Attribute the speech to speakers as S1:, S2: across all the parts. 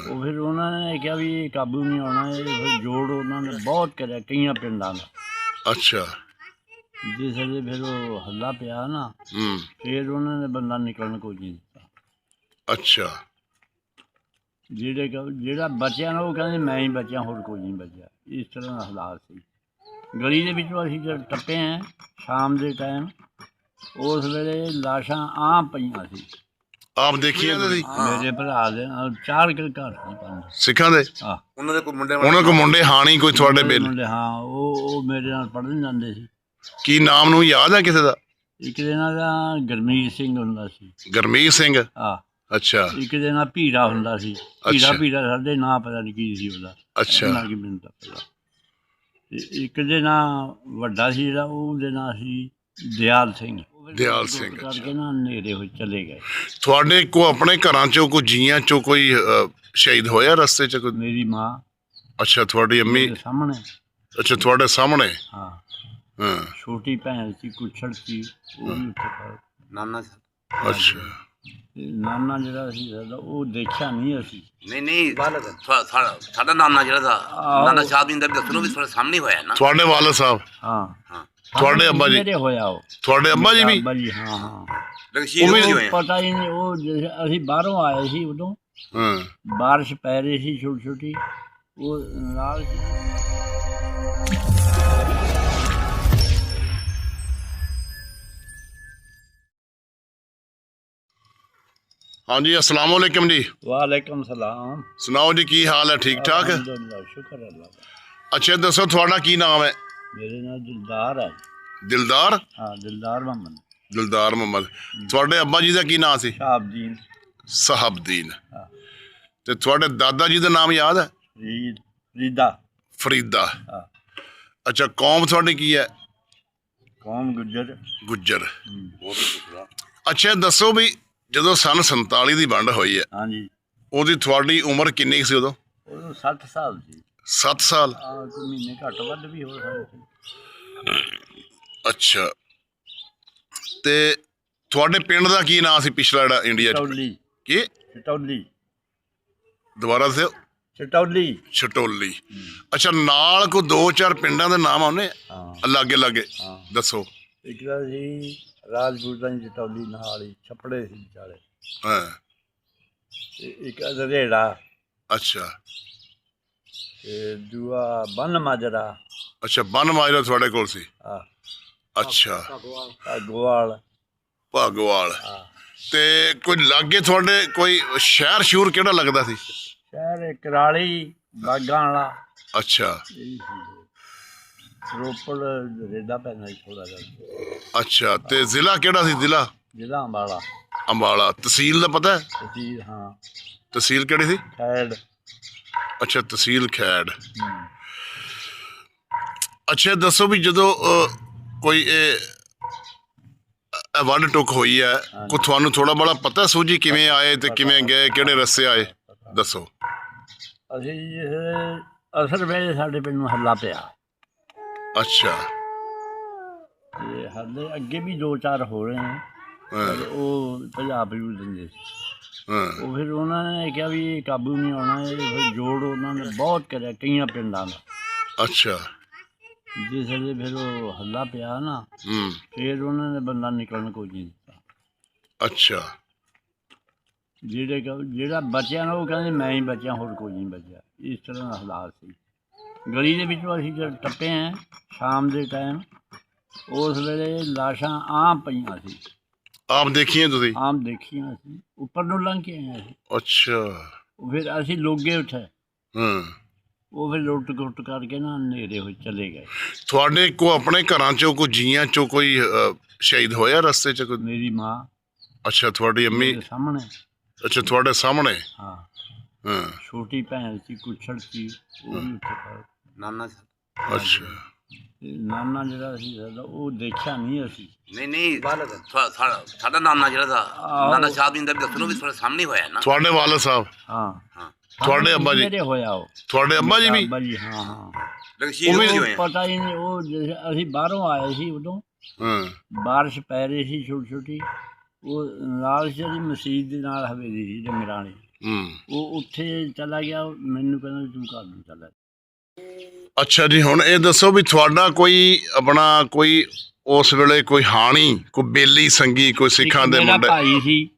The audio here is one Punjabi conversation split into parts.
S1: ਉਹ ਫਿਰ ਉਹਨਾਂ ਨੇ ਕਿਹਾ ਵੀ ਇਹ ਕਾਬੂ ਨਹੀਂ ਆਉਣਾ, ਇਹ ਫਿਰ ਜੋੜ ਉਹਨਾਂ ਨੇ ਬਹੁਤ ਕਰਿਆ ਕਈਆਂ ਪਿੰਡਾਂ ਦਾ।
S2: ਅੱਛਾ।
S1: ਜਿਸ ਵੇਲੇ ਫਿਰ ਉਹ ਹੱਲਾ ਪਿਆ ਨਾ, ਫਿਰ ਉਹਨਾਂ ਨੇ ਬੰਦਾ ਨਿਕਲਣ ਕੋਈ ਨਹੀਂ ਦਿੱਤਾ।
S2: ਅੱਛਾ।
S1: ਜਿਹੜਾ ਬਚਿਆ ਨਾ ਉਹ ਕਹਿੰਦੇ ਮੈਂ ਹੀ ਬਚਿਆ, ਹੋਰ ਕੋਈ ਨਹੀਂ ਬਚਿਆ। ਇਸ ਤਰ੍ਹਾਂ ਦਾ ਹਾਲਾਤ ਸੀ। ਗਲੀ ਦੇ ਵਿੱਚੋਂ ਅਸੀਂ ਜਦ ਟੱਪੇ ਹਾਂ ਸ਼ਾਮ ਦੇ ਟਾਈਮ, ਉਸ ਵੇਲੇ ਲਾਸ਼ਾਂ ਆਮ ਪਈਆਂ ਸੀ।
S2: ਆਪ ਦੇਖੀਆਂ ਤੁਸੀਂ?
S1: ਮੇਰੇ ਭਰਾ ਦੇ ਨਾਲ 4 ਘਰ ਸੀ, 5
S2: ਸਿੱਖਾਂ ਦੇ।
S1: ਹਾਂ,
S2: ਉਹਨਾਂ ਕੋ ਮੁੰਡੇ ਹਾਣੀ ਕੋਈ ਤੁਹਾਡੇ ਬਿੱਲ?
S1: ਮੁੰਡੇ ਹਾਂ, ਉਹ ਮੇਰੇ ਨਾਲ ਪੜ੍ਹਨ ਜਾਂਦੇ ਸੀ।
S2: ਕੀ ਨਾਮ ਨੂੰ ਯਾਦ ਹੈ ਕਿਸੇ ਦਾ?
S1: ਇੱਕ ਦੇ ਨਾਂ ਦਾ ਗੁਰਮੀਤ ਸਿੰਘ ਹੁੰਦਾ ਸੀ।
S2: ਗੁਰਮੀਤ ਸਿੰਘ?
S1: ਹਾਂ।
S2: ਅੱਛਾ।
S1: ਇੱਕ ਦੇ ਨਾਂ ਭੀੜਾ ਹੁੰਦਾ ਸੀ। ਭੀੜਾ ਸਾਡੇ ਨਾਂ ਪਤਾ ਨਹੀਂ ਕੀ ਸੀ ਉਹਦਾ।
S2: ਅੱਛਾ।
S1: ਕੀ ਮੈਨੂੰ ਤਾਂ ਪਤਾ। ਇੱਕ ਦੇ ਨਾਂ ਵੱਡਾ ਸੀ ਜਿਹੜਾ, ਉਹਦੇ ਨਾਂ ਸੀ ਦਿਆਲ ਸਿੰਘ।
S2: ਦਿਆਲ ਸਿੰਘ
S1: ਕਰਕੇ ਨਾ ਨੇੜੇ ਹੋਏ ਚਲੇ ਗਏ।
S2: ਤੁਹਾਡੇ ਕੋ ਆਪਣੇ ਘਰਾਂ ਚੋਂ ਕੋਈ ਜੀਆਂ ਚੋਂ ਕੋਈ ਸ਼ਹੀਦ ਹੋਇਆ ਰਸਤੇ ਚ ਕੋਈ?
S1: ਮੇਰੀ ਮਾਂ।
S2: ਅੱਛਾ, ਤੁਹਾਡੀ ਅੰਮੀ
S1: ਸਾਹਮਣੇ?
S2: ਅੱਛਾ, ਤੁਹਾਡੇ ਸਾਹਮਣੇ।
S1: ਹਾਂ।
S2: ਹਾਂ।
S1: ਛੋਟੀ ਭੈਣ ਸੀ, ਕੁਛੜ ਸੀ, ਉਹ ਵੀ ਉੱਥੇ
S3: ਨਾਨਾ।
S2: ਅੱਛਾ।
S1: ਨਾਨਾ ਜਿਹੜਾ ਸੀ ਸਾਡਾ, ਉਹ ਦੇਖਿਆ ਨਹੀਂ ਅਸੀਂ।
S3: ਨਹੀਂ ਸਾਡਾ ਨਾਨਾ ਜਿਹੜਾ ਦਾ ਨਾਨਾ ਸਾਹਿਬ ਜੀ ਦਾ ਵੀ ਦੱਸਣੋ ਵੀ ਤੁਹਾਡੇ ਸਾਹਮਣੇ ਹੋਇਆ ਨਾ।
S2: ਤੁਹਾਡੇ ਵਾਲਦ ਸਾਹਿਬ?
S1: ਹਾਂ।
S2: ਤੁਹਾਡੇ ਅੱਬਾ ਜੀ?
S1: ਮੇਰੇ ਹੋਇਆ ਉਹ।
S2: ਤੁਹਾਡੇ ਅੱਬਾ ਜੀ ਵੀ?
S1: ਅੱਬਾ ਜੀ, ਹਾਂ ਹਾਂ।
S3: ਉਹ
S1: ਪਤਾ ਹੀ ਨਹੀਂ, ਉਹ ਅਸੀਂ ਬਾਹਰੋਂ ਆਏ ਸੀ ਉਦੋਂ।
S2: ਹਾਂ।
S1: ਬਾਰਿਸ਼ ਪੈ ਰਹੀ ਸੀ ਛੋਟੀ ਛੋਟੀ, ਉਹ ਨਾਲ
S2: ਹਾਂਜੀ, अस्सलाम वालेकुम जी।
S1: वालेकुम सलाम।
S2: सुनाओ जी, की हाल है? ठीक ठाक?
S1: शुक्र अल्लाह का।
S2: अच्छा दसो, थोड़ा की नाम है?
S1: मेरे नाम दिलदार है।
S2: दिलदार?
S1: हाँ, दिलदार मोहम्मद।
S2: दिलदार मोहम्मद। थोड़े अब्बा जी का की नाम सी?
S1: शहाबदीन।
S2: शहाबदीन।
S1: हाँ।
S2: ते थोड़े दादा जी का नाम याद है?
S1: फरीदा।
S2: फरीदा।
S1: हाँ।
S2: अच्छा, कौम थोड़ी की है?
S1: कौम गुज्जर।
S2: गुज्जर। अच्छा दसो भी, ਜਦੋਂ ਸਨ 47 ਦੀ ਵੰਡ ਹੋਈ ਹੈ,
S1: ਹਾਂਜੀ,
S2: ਉਹਦੀ ਤੁਹਾਡੀ ਉਮਰ ਕਿੰਨੀ ਸੀ ਉਦੋਂ?
S1: ਉਦੋਂ 60 ਸਾਲ ਸੀ।
S2: 7 ਸਾਲ?
S1: ਕੋਈ ਮਹੀਨੇ ਘੱਟ ਵੱਧ ਵੀ ਹੋ ਸਕਦੇ।
S2: ਅੱਛਾ। ਤੇ ਤੁਹਾਡੇ ਪਿੰਡ ਦਾ ਕੀ ਨਾਂ ਸੀ ਪਿਛਲਾ ਜਿਹੜਾ ਇੰਡੀਆ ਚ?
S1: ਚਟੌਲੀ।
S2: ਕੀ?
S1: ਚਟੌਲੀ।
S2: ਦੁਬਾਰਾ ਦੱਸਿਓ।
S1: ਚਟੌਲੀ।
S2: ਛਟੋਲੀ। ਅੱਛਾ, ਨਾਲ ਕੋਈ 2-4 ਪਿੰਡਾਂ ਦੇ ਨਾਮ ਆਉਨੇ?
S1: ਹਾਂ।
S2: ਲਾਗੇ ਲਾਗੇ ਦੱਸੋ।
S1: ਇੱਕ ਦਾ ਸੀ ਰਾਜਪੂਤਾਂ ਦੀ ਚਟੌਲੀ, ਨਾਲ ਹੀ ਛੱਪੜੇ ਸੀ ਵਿਚਾਲੇ।
S2: ਹਾਂ।
S1: ਇੱਕ ਰੇੜਾ।
S2: ਅੱਛਾ।
S1: ਤੇ ਦੂਆ ਬੰਨ ਮਾਜਰਾ।
S2: ਅੱਛਾ, ਬੰਨ ਮਾਜਰਾ ਤੁਹਾਡੇ ਕੋਲ ਸੀ?
S1: ਹਾਂ।
S2: ਅੱਛਾ।
S1: ਗੋਵਾਲ।
S2: ਭਾਗੋਵਾਲ। ਤੇ ਕੋਈ ਲਾਗੇ ਤੁਹਾਡੇ ਕੋਈ ਸ਼ਹਿਰ ਸ਼ੂਰ ਕਿਹੜਾ ਲੱਗਦਾ ਸੀ?
S1: ਸ਼ਹਿਰ ਕਰਾਲੀ, ਬਾਗਾਂ ਵਾਲਾ।
S2: ਅੱਛਾ।
S1: ਰੋਪੜ ਰੇਡਾ ਪੈਂਦਾ ਸੀ ਥੋੜਾ ਜਿਹਾ।
S2: ਅੱਛਾ। ਤੇ ਜ਼ਿਲ੍ਹਾ ਕਿਹੜਾ ਸੀ? ਜ਼ਿਲ੍ਹਾ
S1: ਅੰਬਾਲਾ।
S2: ਅੰਬਾਲਾ। ਤਹਿਸੀਲ ਦਾ ਪਤਾ ਹੈ?
S1: ਤਹਿਸੀਲ, ਹਾਂ।
S2: ਤਹਿਸੀਲ ਕਿਹੜੀ ਸੀ?
S1: ਖੈੜ।
S2: ਅੱਛਾ, ਤਹਿਸੀਲ ਖੈੜ। ਅੱਛਾ ਦੱਸੋ ਵੀ ਜਦੋਂ ਕੋਈ ਇਹ ਵੰਡ ਟੁੱਕ ਹੋਈ ਹੈ, ਕੋਈ ਤੁਹਾਨੂੰ ਥੋੜਾ ਬੜਾ ਪਤਾ ਸੂਝੀ ਕਿਵੇਂ ਆਏ ਤੇ ਕਿਵੇਂ ਗਏ, ਕਿਹੜੇ ਰਸਤੇ ਆਏ, ਦੱਸੋ।
S1: ਅਸੀਂ ਅਸਲ ਵੇਲੇ ਸਾਡੇ ਪਿੰਡ ਨੂੰ ਹੱਲਾ ਪਿਆ।
S2: ਅੱਛਾ।
S1: ਤੇ ਹਾਲੇ ਅੱਗੇ ਵੀ 2-4 ਹੋ ਰਹੇ ਨੇ, ਉਹ ਪੰਜਾਬ ਵੀ ਦਿੰਦੇ ਸੀ। ਉਹ ਫਿਰ ਉਹਨਾਂ ਨੇ ਕਿਹਾ ਵੀ ਇਹ ਕਾਬੂ ਨਹੀਂ ਆਉਣਾ, ਇਹ ਫਿਰ ਜੋੜ ਉਹਨਾਂ ਨੇ ਬਹੁਤ ਕਰਿਆ ਕਈਆਂ ਪਿੰਡਾਂ ਦਾ।
S2: ਅੱਛਾ।
S1: ਜਿਸ ਵੇਲੇ ਫਿਰ ਉਹ ਹੱਲਾ ਪਿਆ ਨਾ, ਫਿਰ ਉਹਨਾਂ ਨੇ ਬੰਦਾ ਨਿਕਲਣ ਕੋਈ ਨਹੀਂ ਦਿੱਤਾ।
S2: ਅੱਛਾ।
S1: ਜਿਹੜਾ ਬਚਿਆ ਨਾ ਉਹ ਕਹਿੰਦੇ ਮੈਂ ਹੀ ਬਚਿਆ, ਹੋਰ ਕੋਈ ਨਹੀਂ ਬਚਿਆ। ਇਸ ਤਰ੍ਹਾਂ ਦਾ ਹਾਲਾਤ ਸੀ। ਗਲੀ ਦੇ ਵਿੱਚੋਂ ਅਸੀਂ ਜਦ ਟੱਪੇ ਹਾਂ ਸ਼ਾਮ ਦੇ ਟਾਈਮ, ਉਸ ਵੇਲੇ ਲਾਸ਼ਾਂ ਆਮ ਪਈਆਂ ਸੀ।
S2: ਆਪ ਦੇਖੀਆਂ ਤੁਸੀਂ?
S1: ਆਮ ਦੇਖੀਆਂ ਅਸੀਂ, ਉੱਪਰ ਨੂੰ ਲੰਘ ਕੇ ਆਏ ਅਸੀਂ।
S2: ਅੱਛਾ।
S1: ਫਿਰ ਅਸੀਂ ਲੋਗੇ ਉੱਥੇ।
S2: ਹਾਂ।
S1: ਉਹ ਫਿਰ ਲੁੱਟ ਖੁੱਟ ਕਰਕੇ ਨਾ ਨੇੜੇ ਹੋਏ ਚਲੇ ਗਏ।
S2: ਤੁਹਾਡੇ ਕੋ ਆਪਣੇ ਘਰਾਂ ਚੋਂ ਕੋਈ ਜੀਆਂ ਚੋਂ ਕੋਈ ਸ਼ਹੀਦ ਹੋਇਆ ਰਸਤੇ ਚ ਕੋਈ?
S1: ਮੇਰੀ ਮਾਂ। ਅੱਛਾ,
S2: ਤੁਹਾਡੀ ਅੰਮੀ
S1: ਸਾਹਮਣੇ?
S2: ਅੱਛਾ, ਤੁਹਾਡੇ ਸਾਹਮਣੇ।
S1: ਹਾਂ।
S2: ਹਾਂ।
S1: ਛੋਟੀ ਭੈਣ ਸੀ, ਕੁਛੜ ਸੀ, ਉਹ ਵੀ ਉੱਥੇ।
S3: ਨਾਨਾ।
S2: ਅੱਛਾ।
S1: ਨਾਨਾ ਜਿਹੜਾ ਸੀ ਸਾਡਾ, ਉਹ ਦੇਖਿਆ ਨਹੀਂ ਅਸੀਂ।
S3: ਨਹੀਂ ਸਾਡਾ ਨਾਨਾ ਜਿਹੜਾ ਦਾ ਨਾਨਾ ਸਾਹਿਬ ਜੀ ਦਾ ਵੀ ਦੱਸਣੋ ਵੀ ਤੁਹਾਡੇ ਸਾਹਮਣੇ ਹੋਇਆ ਨਾ।
S2: ਤੁਹਾਡੇ ਵਾਲਦ ਸਾਹਿਬ?
S1: ਹਾਂ।
S2: ਤੁਹਾਡੇ ਅੱਬਾ ਜੀ?
S1: ਮੇਰੇ ਹੋਇਆ ਉਹ।
S2: ਤੁਹਾਡੇ ਅੱਬਾ ਜੀ ਵੀ?
S1: ਅੱਬਾ ਜੀ, ਹਾਂ ਹਾਂ।
S3: ਉਹ ਵੀ
S1: ਪਤਾ ਹੀ ਨਹੀਂ, ਉਹ ਅਸੀਂ ਬਾਹਰੋਂ ਆਏ ਸੀ ਉਦੋਂ। ਬਾਰਿਸ਼ ਪੈ ਰਹੀ ਸੀ ਛੋਟੀ ਛੋਟੀ, ਉਹ ਨਾਲ ਜਿਹੜੀ ਮਸਜਿਦ ਦੇ ਨਾਲ ਹਵੇਲੀ ਸੀ ਡੰਗਰਾਂ ਵਾਲੀ। ਉਹ ਉੱਥੇ ਚਲਾ ਗਿਆ, ਮੈਨੂੰ ਕਹਿੰਦਾ ਵੀ ਤੂੰ ਘਰ ਨੂੰ ਚੱਲ।
S2: ਅੱਛਾ ਜੀ, ਹੁਣ ਇਹ ਦੱਸੋ ਵੀ ਤੁਹਾਡਾ ਕੋਈ ਆਪਣਾ ਕੋਈ ਉਸ ਵੇਲੇ ਕੋਈ ਹਾਣੀ, ਕੋਈ ਬੇਲੀ ਸੰਗੀ, ਕੋਈ ਸਿੱਖਾਂ ਦੇ
S1: ਮੇਰਾ
S2: ਮੁੰਡੇ?
S1: ਭਾਈ ਸੀ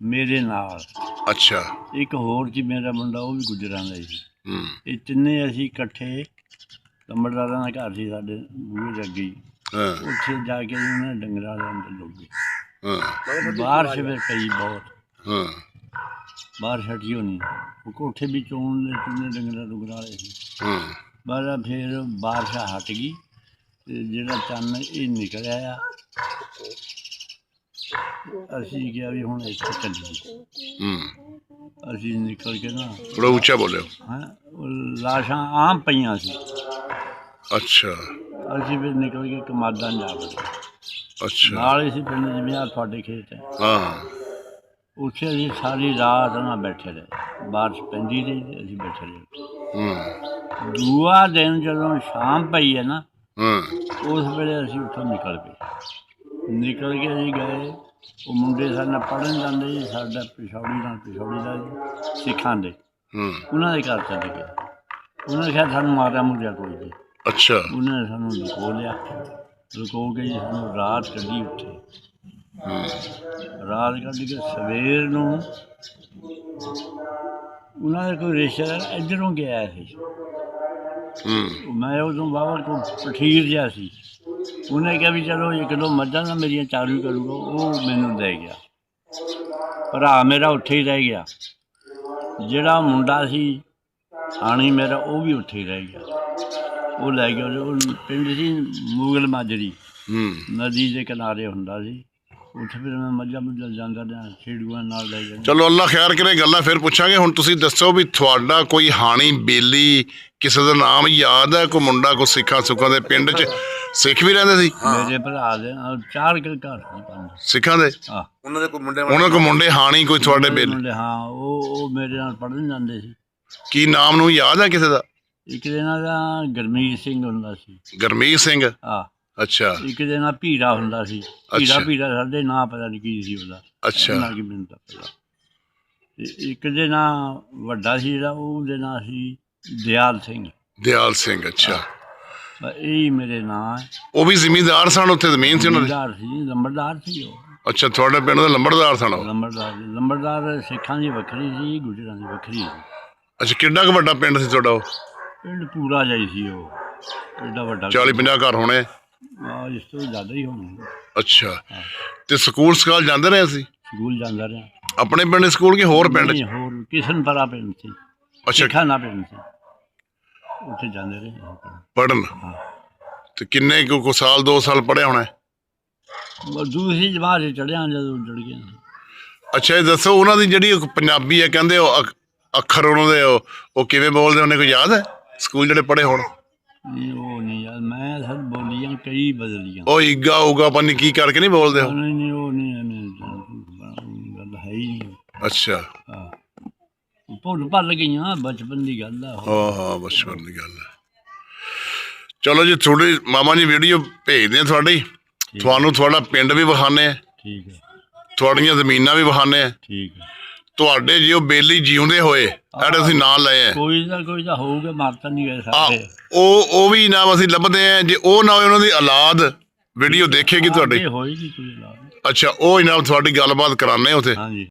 S1: ਮੇਰੇ ਨਾਲ,
S2: ਅੱਛਾ।
S1: ਇੱਕ ਹੋਰ ਸੀ ਮੇਰਾ ਮੁੰਡਾ, ਉਹ ਵੀ ਗੁਜਰਾਂ ਦਾ ਸੀ।
S2: ਹੂੰ
S1: ਇਹ ਤਿੰਨੇ ਅਸੀਂ ਇਕੱਠੇ, ਲੰਬੜਦਾਰਾਂ ਦਾ ਘਰ ਸੀ ਸਾਡੇ ਬੂਹੇ ਦੇ ਅੱਗੇ ਹੀ।
S2: ਹਾਂ
S1: ਉੱਥੇ ਜਾ ਕੇ ਉਹਨਾਂ ਨੇ ਡੰਗਰਾਂ ਦੇ ਅੰਦਰ ਲੋਗੇ।
S2: ਹਾਂ
S1: ਬਾਰਿਸ਼ ਫਿਰ ਪਈ ਬਹੁਤ,
S2: ਹਾਂ
S1: ਬਾਰਿਸ਼ ਹਟੀ ਹੋਣੀ, ਉਹ ਕੋਠੇ ਵੀ ਚੋਣ ਦੇ ਤਿੰਨੇ ਡੰਗਰਾਂ ਡੁੰਗਰਾਂ ਵਾਲੇ ਸੀ।
S2: ਹਾਂ
S1: ਬਸ ਫਿਰ ਬਾਰਿਸ਼ ਹਟ ਗਈ ਤੇ ਜਿਹੜਾ ਚੰਨ ਇਹ ਨਿਕਲਿਆ ਆ, ਅਸੀਂ ਕਿਹਾ ਵੀ ਹੁਣ ਇੱਥੇ ਚੱਲੀਏ।
S2: ਹੂੰ
S1: ਅਸੀਂ ਨਿਕਲ ਕੇ ਨਾ,
S2: ਥੋੜਾ ਉੱਚਾ ਬੋਲਿਓ।
S1: ਹੈਂ, ਉਹ ਲਾਸ਼ਾਂ ਆਮ ਪਈਆਂ ਸੀ।
S2: ਅੱਛਾ
S1: ਅਸੀਂ ਫਿਰ ਨਿਕਲ ਕੇ ਕਮਾਦਾਂ ਜਾ ਵੜੇ।
S2: ਅੱਛਾ
S1: ਨਾਲ ਹੀ ਸੀ ਪਿੰਡ ਜਿਵੇਂ ਆ ਤੁਹਾਡੇ ਖੇਤ ਹੈ,
S2: ਹਾਂ
S1: ਉੱਥੇ ਅਸੀਂ ਸਾਰੀ ਰਾਤ ਨਾ ਬੈਠੇ ਰਹੇ। ਬਾਰਿਸ਼ ਪੈਂਦੀ ਰਹੀ ਤੇ ਅਸੀਂ ਬੈਠੇ ਰਹੇ।
S2: ਹੂੰ
S1: ਦੂਆ ਦਿਨ ਜਦੋਂ ਸ਼ਾਮ ਪਈ ਹੈ ਨਾ,
S2: ਹਾਂ
S1: ਉਸ ਵੇਲੇ ਅਸੀਂ ਉੱਥੋਂ ਨਿਕਲ ਪਏ। ਨਿਕਲ ਕੇ ਅਸੀਂ ਗਏ, ਉਹ ਮੁੰਡੇ ਸਾਡੇ ਨਾਲ ਪੜ੍ਹਨ ਜਾਂਦੇ ਸੀ, ਸਾਡਾ ਪਿਛੌੜੀ ਦਾ ਜੀ, ਸਿੱਖਾਂ ਦੇ,
S2: ਹੂੰ
S1: ਉਹਨਾਂ ਦੇ ਘਰ ਚਲੇ ਗਏ। ਉਹਨਾਂ ਨੇ ਕਿਹਾ ਸਾਨੂੰ ਮਾਰਿਆ ਮੁਰਿਆ ਕੋਈ ਨਹੀਂ।
S2: ਅੱਛਾ
S1: ਉਹਨਾਂ ਨੇ ਸਾਨੂੰ ਲੁਕੋ ਲਿਆ, ਲੁਕੋ ਕੇ ਜੀ ਸਾਨੂੰ ਰਾਤ ਕੱਢੀ ਉੱਥੇ। ਰਾਤ ਕੱਢ ਕੇ ਸਵੇਰ ਨੂੰ ਉਹਨਾਂ ਦਾ ਕੋਈ ਰਿਸ਼ਤੇਦਾਰ ਇੱਧਰੋਂ ਗਿਆ ਸੀ। ਮੈਂ ਉਦੋਂ ਬਾਬਾ ਕੋਲ ਪਠੀਰ ਜਿਹਾ ਸੀ। ਉਹਨੇ ਕਿਹਾ ਵੀ ਚਲੋ 1-2 ਮੱਝਾਂ ਨਾ ਮੇਰੀਆਂ ਚਾਰੂ ਕਰੂਗਾ, ਉਹ ਮੈਨੂੰ ਦੇ ਗਿਆ। ਭਰਾ ਮੇਰਾ ਉੱਥੇ ਹੀ ਰਹਿ ਗਿਆ, ਜਿਹੜਾ ਮੁੰਡਾ ਸੀ ਆਣੀ ਮੇਰਾ, ਉਹ ਵੀ ਉੱਥੇ ਹੀ ਰਹਿ ਗਿਆ। ਉਹ ਲੈ ਗਿਆ, ਉਹ ਪਿੰਡ ਸੀ ਮੁਗਲ ਮਾਜਰੀ, ਨਦੀ ਦੇ ਕਿਨਾਰੇ ਹੁੰਦਾ ਸੀ। ਉੱਥੇ ਫਿਰ ਮੈਂ ਮੱਝਾਂ ਮੁੱਝਾਂ ਜਾਂਦਾ ਰਿਹਾ, ਛੇੜੂਆਂ ਨਾਲ ਲੈ ਗਿਆ।
S2: ਚਲੋ ਅੱਲਾ ਖੈਰ ਕਰੇ, ਗੱਲਾਂ ਫਿਰ ਪੁੱਛਾਂਗੇ। ਹੁਣ ਤੁਸੀਂ ਦੱਸੋ ਵੀ ਤੁਹਾਡਾ ਕੋਈ ਹਾਣੀ ਬੇਲੀ ਕਿਸੇ ਦਾ ਨਾਮ ਯਾਦ ਹੈ? ਕੋਈ ਮੁੰਡਾ ਕੋਈ ਸਿੱਖਾਂ ਸੁੱਖਾਂ ਦੇ ਪਿੰਡ 'ਚ ਸਿੱਖ ਵੀ ਰਹਿੰਦੇ ਸੀ?
S1: ਮੇਰੇ ਭਰਾ ਦੇ 4 ਘਰ ਸੀ, 5
S2: ਸਿੱਖਾਂ ਦੇ?
S1: ਆਹ
S3: ਉਹਨਾਂ ਦੇ ਕੋਈ ਮੁੰਡੇ
S2: ਉਹਨਾਂ ਕੋ ਮੁੰਡੇ ਹਾਣੀ ਕੋਈ ਤੁਹਾਡੇ ਬੇਲੀ?
S1: ਮੁੰਡੇ, ਹਾਂ, ਉਹ ਮੇਰੇ ਨਾਲ ਪੜ੍ਹਨ ਜਾਂਦੇ ਸੀ।
S2: ਕੀ ਨਾਮ ਨੂੰ ਯਾਦ ਹੈ ਕਿਸੇ ਦਾ?
S1: ਇੱਕ ਦੇ ਨਾਂ ਦਾ ਗੁਰਮੀਤ ਸਿੰਘ ਹੁੰਦਾ ਸੀ।
S2: ਗੁਰਮੀਤ ਸਿੰਘ?
S1: ਆਹ
S2: ਅੱਛਾ
S1: ਇੱਕ ਦੇ ਨਾਂ ਭੀੜਾ ਹੁੰਦਾ ਸੀ। ਭੀੜਾ ਸਾਡੇ ਨਾਂ ਪਤਾ ਨਹੀਂ ਕੀ ਸੀ ਉਹਦਾ,
S2: ਅੱਛਾ
S1: ਨਾ ਕੀ ਮੈਨੂੰ ਤਾਂ ਪਤਾ। ਤੇ ਇੱਕ ਦੇ ਨਾਂ ਵੱਡਾ ਸੀ ਜਿਹੜਾ, ਉਹਦੇ ਨਾਂ ਸੀ ਦਿਆਲ ਸਿੰਘ।
S2: ਦਿਆਲ ਸਿੰਘ, ਅੱਛਾ।
S1: ਬਸ ਇਹੀ ਮੇਰੇ ਨਾਂ ਹੈ।
S2: ਉਹ ਵੀ ਜ਼ਿਮੀਂਦਾਰ ਸਨ? ਉੱਥੇ ਜ਼ਮੀਨ ਸੀ ਉਹਨਾਂ ਦੀ?
S1: ਲੰਬੜਦਾਰ ਸੀ, ਲੰਬੜਦਾਰ ਸੀ ਉਹ।
S2: ਅੱਛਾ, ਤੁਹਾਡੇ ਪਿੰਡ ਦਾ ਲੰਬੜਦਾਰ ਸਨ ਉਹ?
S1: ਲੰਬੜਦਾਰ ਸਿੱਖਾਂ ਦੀ ਵੱਖਰੀ ਸੀ, ਗੁਜਰਾਂ ਦੀ ਵੱਖਰੀ ਸੀ।
S2: ਅੱਛਾ, ਕਿੰਨਾ ਕੁ ਵੱਡਾ ਪਿੰਡ ਸੀ ਤੁਹਾਡਾ ਉਹ?
S1: ਪਿੰਡ ਪੂਰਾ ਜਾਈ ਸੀ ਉਹ, ਐਡਾ ਵੱਡਾ।
S2: 40-50 ਘਰ ਹੋਣੇ?
S1: ਇਸ ਤੋਂ ਜ਼ਿਆਦਾ ਹੀ ਹੋਣੇ।
S2: ਅੱਛਾ, ਤੇ ਸਕੂਲ ਸਕਾਲ ਜਾਂਦੇ ਰਹੇ ਸੀ?
S1: ਸਕੂਲ ਜਾਂਦਾ ਰਿਹਾ।
S2: ਆਪਣੇ ਪਿੰਡ ਸਕੂਲ ਕਿ ਹੋਰ ਪਿੰਡ 'ਚ?
S1: ਨਹੀਂ, ਹੋਰ ਕਿਸ਼ਨਪੁਰਾ ਪਿੰਡ ਸੀ,
S2: ਅੱਛਾ,
S1: ਸਿੱਖਾਂ ਪਿੰਡ ਸੀ, ਉੱਥੇ ਜਾਂਦੇ ਰਹੇ
S2: ਪੜ੍ਹਨ। ਤੇ ਕਿੰਨੇ ਕੁ ਸਾਲ, 2 ਸਾਲ ਪੜ੍ਹਿਆ ਹੋਣਾ?
S1: ਦੂਸਰੀ ਜਮਾਤ 'ਚ ਚੜ੍ਹਿਆ ਜਦੋਂ ਚੜ੍ਹ ਗਿਆ।
S2: ਅੱਛਾ, ਇਹ ਦੱਸੋ ਉਹਨਾਂ ਦੀ ਜਿਹੜੀ ਉਹ ਪੰਜਾਬੀ ਹੈ ਕਹਿੰਦੇ, ਉਹ ਅੱਖਰ ਉਹਨਾਂ ਦੇ ਉਹ ਕਿਵੇਂ ਬੋਲਦੇ ਉਹਨੇ ਕੋਈ ਯਾਦ ਹੈ? ਸਕੂਲ ਜਿਹੜੇ ਪੜ੍ਹੇ ਹੋਣ?
S1: ਨਹੀਂ, ਉਹ ਨਹੀਂ ਯਾਰ, ਮੈਂ ਸਭ ਬੋਲੀਆਂ ਕਈ ਬਦਲੀਆਂ।
S2: ਉਹ ਈਗਾ ਉਗਾ ਪਤਾ ਨਹੀਂ ਕੀ ਕਰਕੇ ਨਹੀਂ ਬੋਲਦੇ ਉਹ?
S1: ਨਹੀਂ, ਉਹ ਨਹੀਂ ਗੱਲ ਹੈ ਹੀ ਨਹੀਂ।
S2: ਅੱਛਾ,
S1: ਹਾਂ, ਭੁੱਲ ਗਈਆਂ, ਬਚਪਨ ਦੀ ਗੱਲ ਆ।
S2: ਹਾਂ ਬਚਪਨ ਦੀ ਗੱਲ ਹੈ। ਚਲੋ ਜੀ, ਥੋੜੀ ਮਾਮਾ ਜੀ ਵੀਡੀਓ ਭੇਜਦੇ ਆ ਤੁਹਾਡੀ, ਤੁਹਾਨੂੰ ਤੁਹਾਡਾ ਪਿੰਡ ਵੀ ਵਿਖਾਉਂਦੇ ਆ,
S1: ਠੀਕ ਹੈ,
S2: ਤੁਹਾਡੀਆਂ ਜ਼ਮੀਨਾਂ ਵੀ ਵਿਖਾਉਂਦੇ ਆ,
S1: ਠੀਕ ਹੈ।
S2: ਤੁਹਾਡੇ ਜੇ ਉਹ ਬੇਲੀ ਜਿਉਂਦੇ ਹੋਏ ਜਿਹੜੇ ਅਸੀਂ ਨਾਂ ਲਏ ਆ,
S1: ਕੋਈ ਤਾਂ ਹੋਊਗਾ, ਮਰ ਤਾਂ ਨਹੀਂ ਗਏ ਸਾਰੇ।
S2: ਉਹ ਵੀ ਨਾਮ ਅਸੀਂ ਲੱਭਦੇ ਆ। ਜੇ ਉਹ ਨਾ ਹੋਏ, ਉਹਨਾਂ ਦੀ ਔਲਾਦ ਵੀਡੀਓ ਦੇਖੇਗੀ ਤੁਹਾਡੀ।
S1: ਹੋਏਗੀ ਕੋਈ ਲਾਭ।
S2: ਅੱਛਾ, ਉਹ ਇਨਾਮ ਤੁਹਾਡੀ ਗੱਲਬਾਤ ਕਰਾਉਂਦੇ ਉੱਥੇ?
S1: ਹਾਂਜੀ।